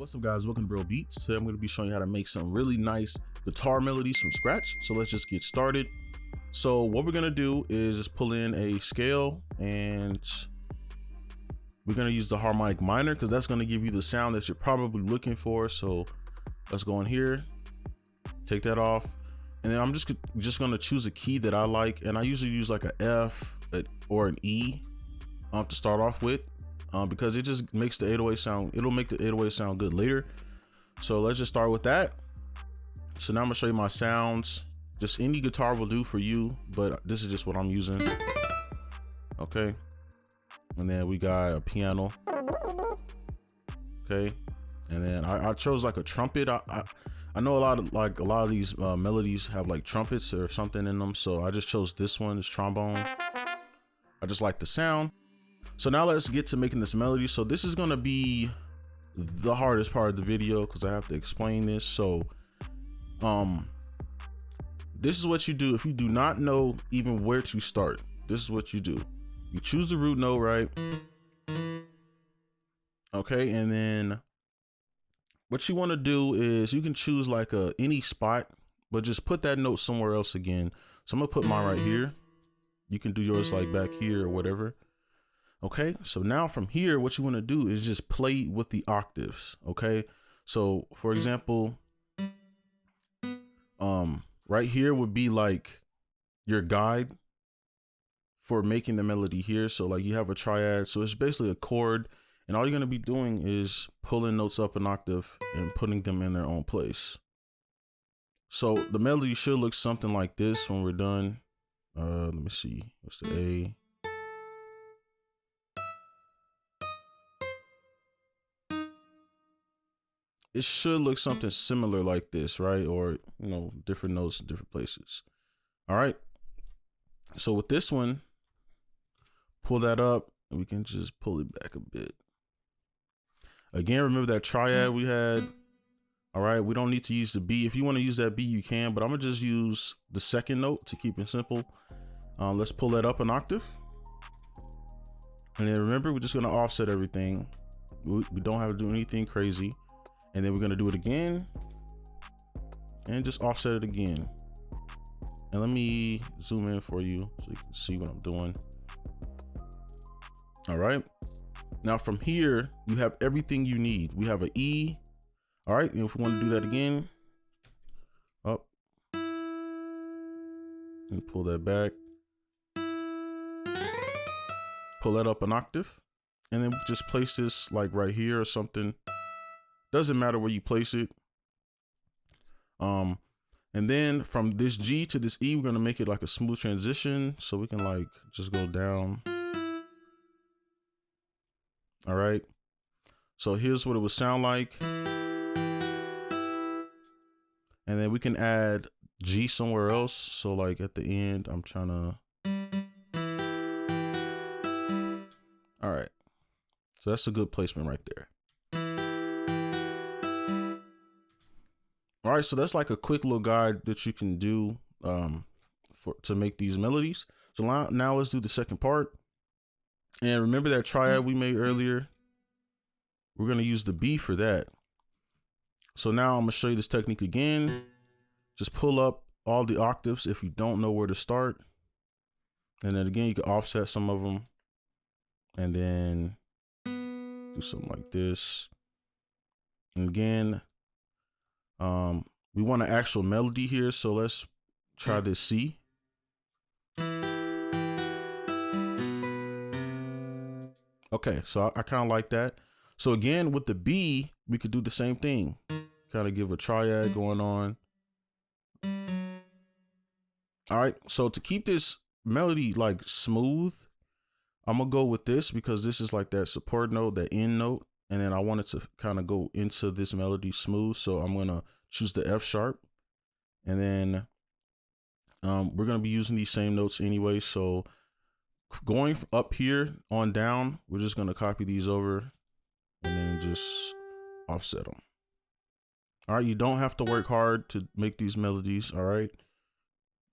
What's up guys, welcome to Bro Beats. Today I'm going to be showing you how to make some really nice guitar melodies from scratch. So let's just get started. So what we're going to do is just pull in a scale and we're going to use the harmonic minor because that's going to give you the sound that you're probably looking for. So let's go in here, take that off, and then I'm just going to choose a key that I like, and I usually use like a F or an E to start off with. Because it just makes the 808 sound, it'll make the 808 sound good later. So let's just start with that. So now I'm gonna show you my sounds. Just any guitar will do for you, but this is just what I'm using. Okay. And then we got a piano. Okay. And then I chose like a trumpet. I know a lot of these melodies have like trumpets or something in them. So I just chose this one, it's trombone. I just like the sound. So now let's get to making this melody. So this is going to be the hardest part of the video because I have to explain this. So this is what you do if you do not know even where to start. This is what you do. You choose the root note, right? Okay, and then what you want to do is you can choose like any spot, but just put that note somewhere else again. So I'm gonna put mine right here. You can do yours like back here or whatever. Okay, so now from here, what you want to do is just play with the octaves. Okay, so for example, right here would be like your guide for making the melody here. So like you have a triad, so it's basically a chord, and all you're going to be doing is pulling notes up an octave and putting them in their own place. So the melody should look something like this when we're done. Let me see, what's the A? It should look something similar like this, right? Or, you know, different notes in different places. All right. So with this one, pull that up and we can just pull it back a bit. Again, remember that triad we had. All right. We don't need to use the B. If you want to use that B, you can, but I'm going to just use the second note to keep it simple. Let's pull that up an octave. And then remember, we're just going to offset everything. We don't have to do anything crazy. And then we're going to do it again and just offset it again. And let me zoom in for you so you can see what I'm doing. All right. Now from here, you have everything you need. We have an E. All right. And if we want to do that again, up and pull that back, pull that up an octave, and then we just place this like right here or something. Doesn't matter where you place it. And then from this G to this E, we're going to make it like a smooth transition. So we can like just go down. All right. So here's what it would sound like. And then we can add G somewhere else. So like at the end, I'm trying to. All right. So that's a good placement right there. All right, so that's like a quick little guide that you can do to make these melodies. So now let's do the second part. And remember that triad we made earlier? We're going to use the B for that. So now I'm going to show you this technique again. Just pull up all the octaves if you don't know where to start. And then again, you can offset some of them. And then do something like this. And again, we want an actual melody here, so let's try this C. Okay, so I kind of like that. So again, with the B, we could do the same thing. Kind of give a triad going on. All right, so to keep this melody like smooth, I'm gonna go with this because this is like that support note, that end note. And then I want it to kind of go into this melody smooth. So I'm going to choose the F sharp. And then we're going to be using these same notes anyway. So going up here on down, we're just going to copy these over and then just offset them. All right. You don't have to work hard to make these melodies. All right.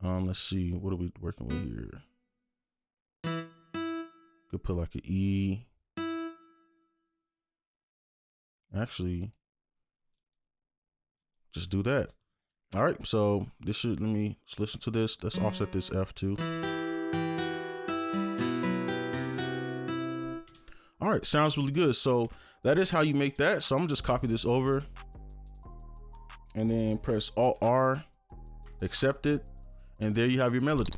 Let's see. What are we working with here? Could put like an E. Actually, just do that. All right, so this should, let's listen to this. Let's offset this F2. All right, sounds really good. So that is how you make that. So I'm gonna just copy this over and then press Alt R, accept it, and there you have your melody.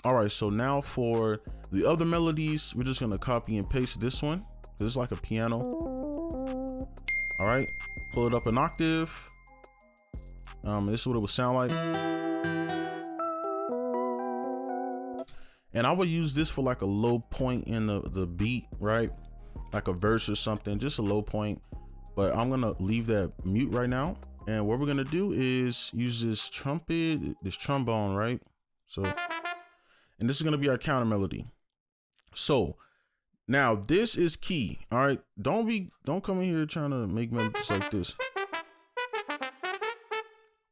All right, so now for the other melodies, we're just gonna copy and paste this one. This is like a piano. All right, pull it up an octave. This is what it would sound like. And I would use this for like a low point in the beat, right? Like a verse or something, just a low point. But I'm gonna leave that mute right now. And what we're gonna do is use this trumpet, this trombone, right? So, and this is gonna be our counter melody. So now this is key, all right? Don't come in here trying to make melodies like this.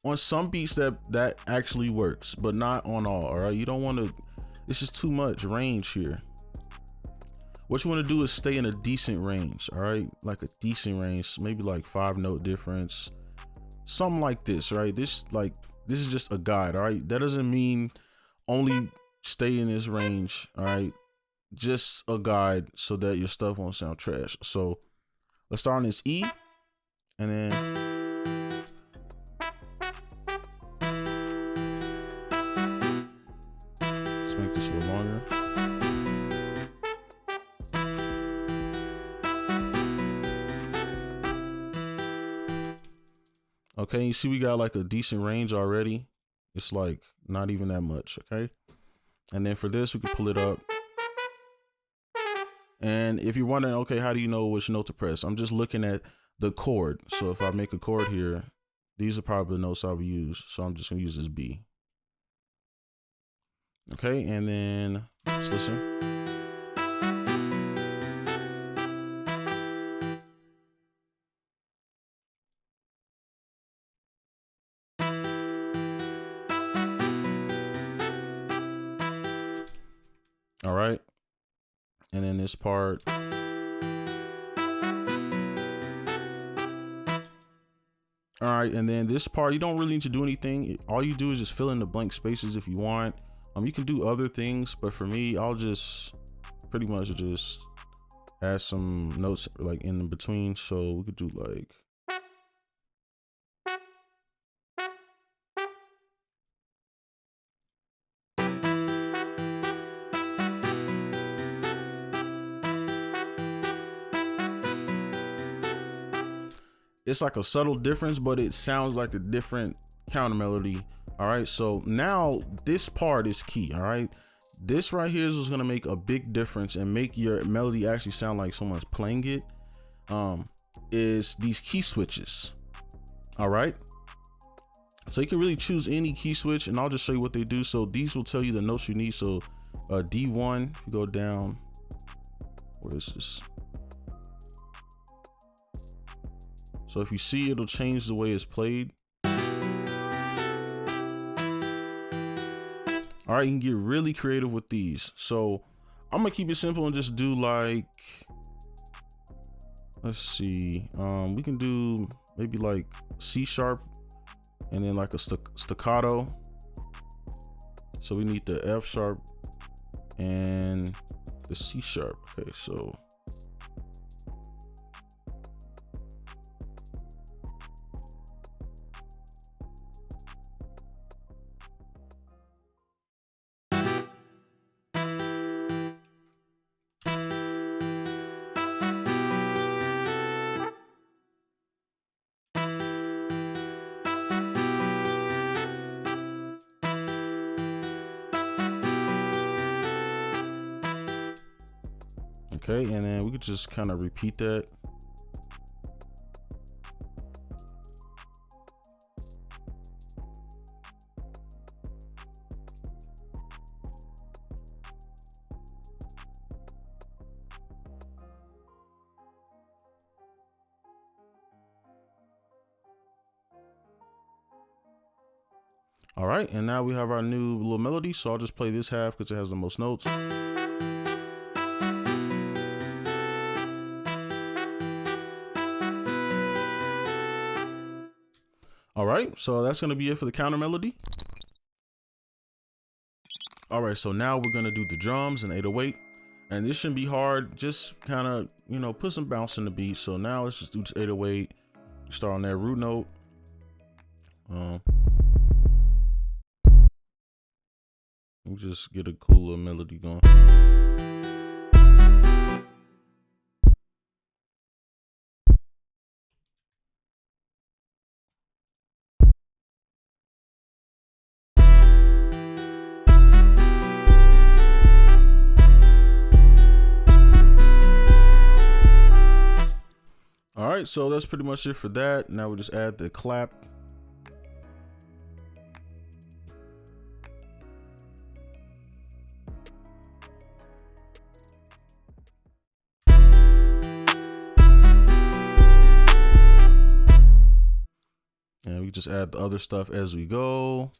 On some beats that actually works, but not on all right? You don't want to, this is too much range here. What you want to do is stay in a decent range, all right? Like a decent range, maybe like 5-note difference, something like this, right? This is just a guide, all right? That doesn't mean only stay in this range, all right? Just a guide so that your stuff won't sound trash. So let's start on this E, and then make this a little longer. Okay, you see we got like a decent range already. It's like not even that much, okay? And then for this, we can pull it up. And if you're wondering, okay, how do you know which note to press? I'm just looking at the chord. So if I make a chord here, these are probably the notes I've used. So I'm just gonna use this B. Okay, and then let's listen. All right, and then this part. All right, and then this part, you don't really need to do anything. All you do is just fill in the blank spaces if you want. You can do other things, but for me, I'll just pretty much just add some notes like in between. So we could do like, it's like a subtle difference, but it sounds like a different counter melody. All right, so now this part is key. All right, this right here is gonna make a big difference and make your melody actually sound like someone's playing it. Is these key switches. All right, so you can really choose any key switch, and I'll just show you what they do. So these will tell you the notes you need. So D1, if you go down, where is this? So if you see, it'll change the way it's played. All right, you can get really creative with these. So I'm gonna keep it simple and just do like, let's see, we can do maybe like C sharp and then like a staccato. So we need the F sharp and the C sharp. Okay, so okay, and then we could just kind of repeat that. All right, and now we have our new little melody. So I'll just play this half because it has the most notes. All right, so that's gonna be it for the counter melody. All right, so now we're gonna do the drums and 808, and this shouldn't be hard. Just kind of, you know, put some bounce in the beat. So now let's just do this 808. Start on that root note. And just get a cool little melody going. All right, so that's pretty much it for that. Now we just add the clap. And we just add the other stuff as we go.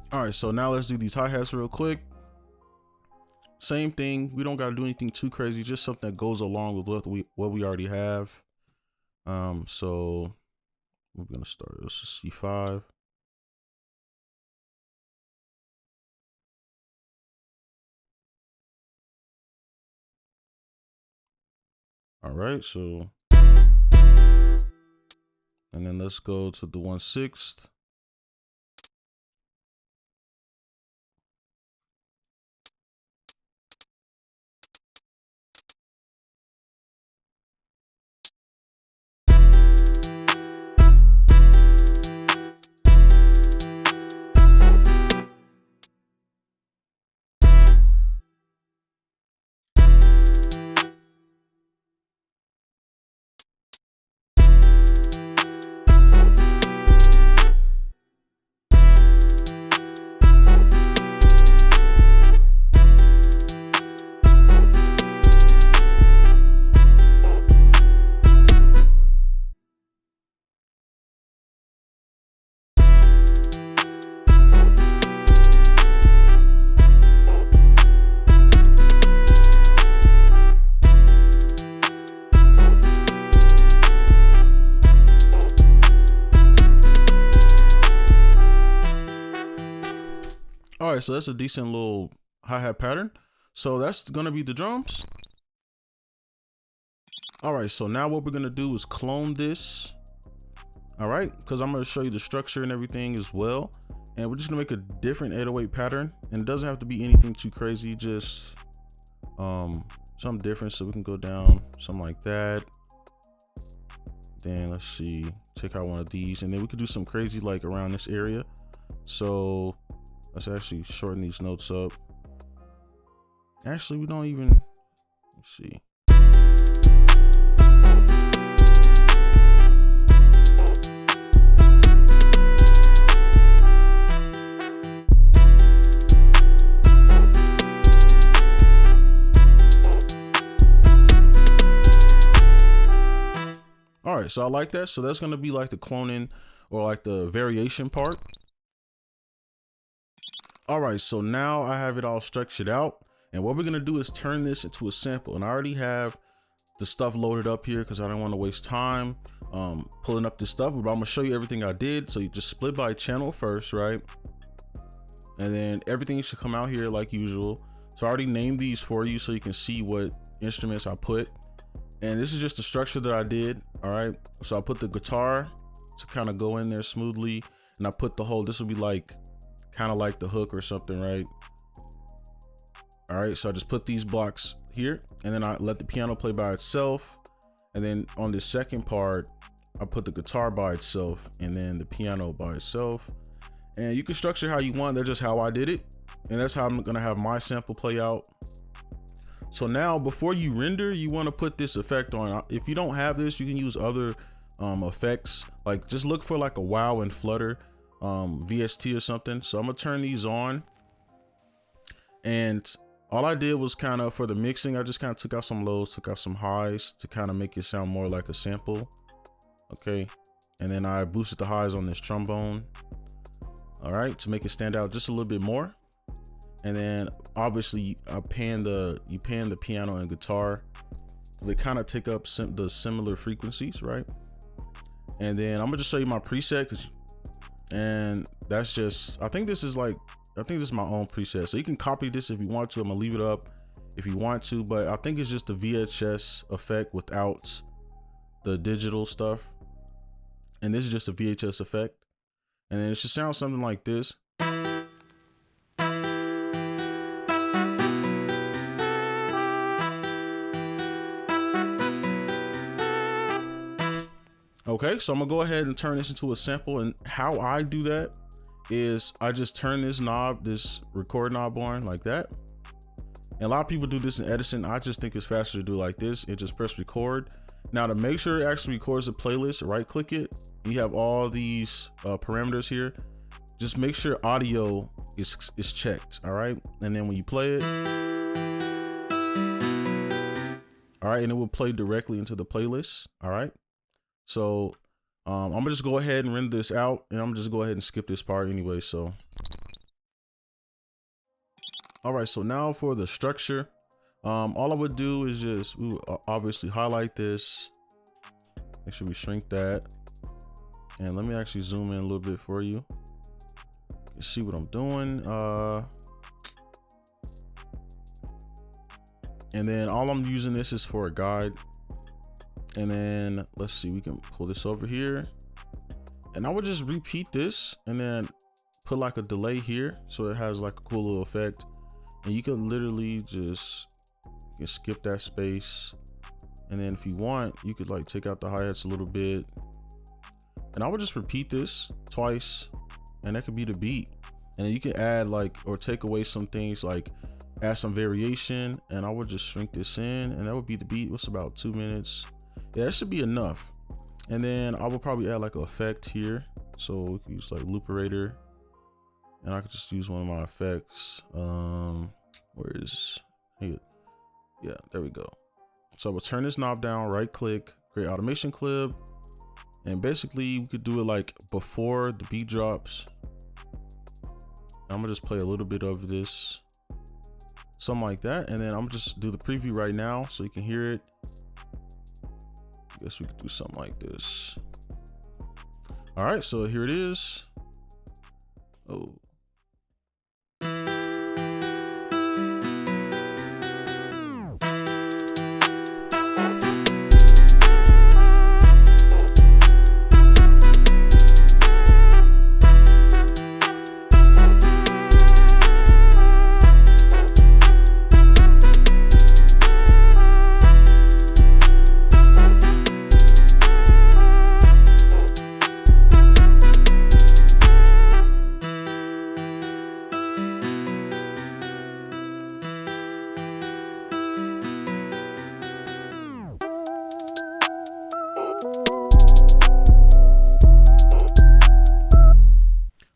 All right, so now let's do these hi-hats real quick. Same thing. We don't got to do anything too crazy, just something that goes along with what we already have. So we're gonna start this C5. All right, so and then let's go to the 1/6. All right, so that's a decent little hi-hat pattern. So that's gonna be the drums. All right, so now what we're gonna do is clone this. All right, because I'm gonna show you the structure and everything as well. And we're just gonna make a different 808 pattern. And it doesn't have to be anything too crazy, just something different. So we can go down something like that. Then let's see, take out one of these, and then we could do some crazy like around this area. So let's actually shorten these notes up. Actually, we don't even, let's see. All right, so I like that. So that's gonna be like the cloning or like the variation part. All right, so now I have it all structured out. And what we're gonna do is turn this into a sample. And I already have the stuff loaded up here because I don't want to waste time pulling up this stuff, but I'm gonna show you everything I did. So you just split by channel first, right? And then everything should come out here like usual. So I already named these for you so you can see what instruments I put. And this is just the structure that I did. All right, so I put the guitar to kind of go in there smoothly, and I put the whole, this would be like kind of like the hook or something, right? All right, so I just put these blocks here, and then I let the piano play by itself. And then on the second part, I put the guitar by itself and then the piano by itself. And you can structure how you want. That's just how I did it. And that's how I'm gonna have my sample play out. So now before you render, you want to put this effect on. If you don't have this, you can use other effects. Like just look for like a wow and flutter VST or something. So I'm gonna turn these on. And all I did was kind of, for the mixing, I just kind of took out some lows, took out some highs to kind of make it sound more like a sample. Okay. And then I boosted the highs on this trombone. All right, to make it stand out just a little bit more. And then obviously you pan the piano and guitar. They kind of take up the similar frequencies, right? And then I'm gonna just show you my preset, and that's just, I think this is my own preset. So you can copy this if you want to. I'm gonna leave it up if you want to, but I think it's just a VHS effect without the digital stuff. And this is just a VHS effect. And then it should sound something like this. Okay, so I'm gonna go ahead and turn this into a sample, and how I do that is I just turn this knob, this record knob on like that. And a lot of people do this in Edison. I just think it's faster to do like this. It just press record. Now to make sure it actually records the playlist, right click it. You have all these parameters here. Just make sure audio is checked, all right? And then when you play it, all right, and it will play directly into the playlist, all right? So I'm gonna just go ahead and render this out, and I'm just go ahead and skip this part anyway. So all right, so now for the structure, all I would do is just obviously highlight this, make sure we shrink that, and let me actually zoom in a little bit for you. You can see what I'm doing. And then all I'm using this is for a guide. And then let's see, we can pull this over here, and I would just repeat this and then put like a delay here so it has like a cool little effect. And you can literally just, you can skip that space, and then if you want, you could like take out the hi-hats a little bit, and I would just repeat this twice, and that could be the beat. And then you can add like, or take away some things, like add some variation, and I would just shrink this in, and that would be the beat. What's about 2 minutes? Yeah, that should be enough. And then I will probably add like an effect here. So we can use like looperator, and I could just use one of my effects. Where is here? Yeah, there we go. So I will turn this knob down, right click, create automation clip. And basically we could do it like before the beat drops. I'm gonna just play a little bit of this, something like that. And then I'm gonna just do the preview right now so you can hear it. I guess we could do something like this. All right, so here it is. Oh.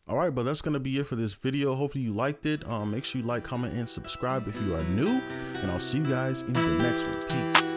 All right, but that's gonna be it for this video. Hopefully you liked it. Make sure you like, comment, and subscribe if you are new, and I'll see you guys in the next one. Peace.